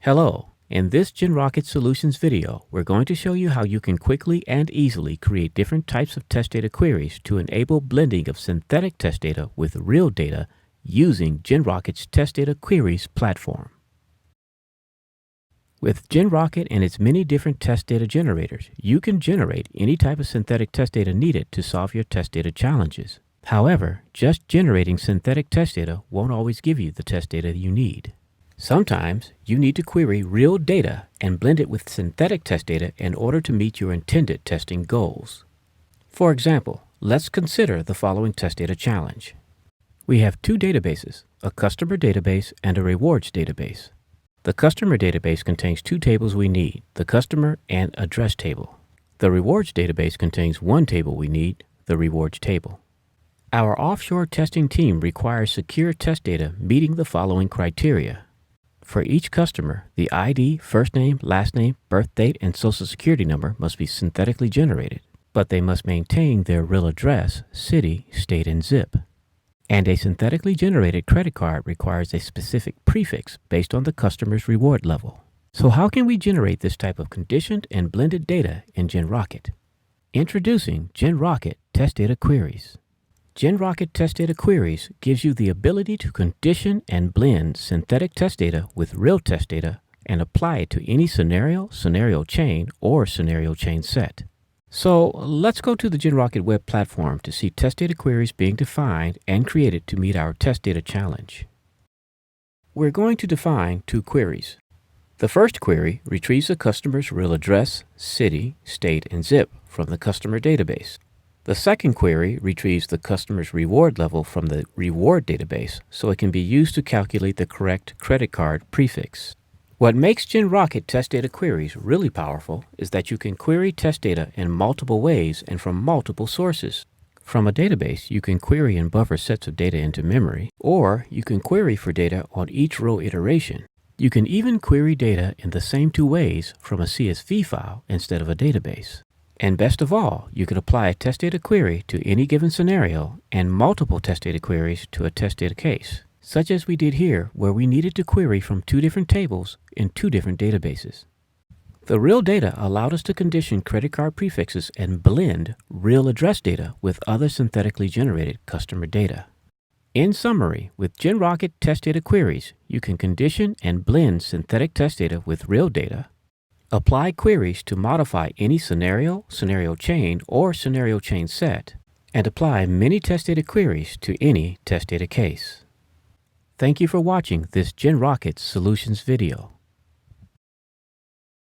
Hello, in this GenRocket Solutions video, we're going to show you how you can quickly and easily create different types of test data queries to enable blending of synthetic test data with real data using GenRocket's Test Data Queries platform. With GenRocket and its many different test data generators, you can generate any type of synthetic test data needed to solve your test data challenges. However, just generating synthetic test data won't always give you the test data you need. Sometimes you need to query real data and blend it with synthetic test data in order to meet your intended testing goals. For example, let's consider the following test data challenge. We have two databases, a customer database and a rewards database. The customer database contains two tables we need, the customer and address table. The rewards database contains one table we need, the rewards table. Our offshore testing team requires secure test data meeting the following criteria. For each customer, the ID, first name, last name, birth date, and social security number must be synthetically generated, but they must maintain their real address, city, state, and zip. And a synthetically generated credit card requires a specific prefix based on the customer's reward level. So how can we generate this type of conditioned and blended data in GenRocket? Introducing GenRocket Test Data Queries. GenRocket Test Data Queries gives you the ability to condition and blend synthetic test data with real test data and apply it to any scenario, scenario chain, or scenario chain set. So let's go to the GenRocket web platform to see test data queries being defined and created to meet our test data challenge. We're going to define two queries. The first query retrieves the customer's real address, city, state, and zip from the customer database. The second query retrieves the customer's reward level from the reward database so it can be used to calculate the correct credit card prefix. What makes GenRocket test data queries really powerful is that you can query test data in multiple ways and from multiple sources. From a database, you can query and buffer sets of data into memory, or you can query for data on each row iteration. You can even query data in the same two ways from a CSV file instead of a database. And best of all, you can apply a test data query to any given scenario and multiple test data queries to a test data case, such as we did here where we needed to query from two different tables in two different databases. The real data allowed us to condition credit card prefixes and blend real address data with other synthetically generated customer data. In summary, with GenRocket test data queries, you can condition and blend synthetic test data with real data, apply queries to modify any scenario, scenario chain, or scenario chain set, and apply many test data queries to any test data case. Thank you for watching this GenRocket Solutions video.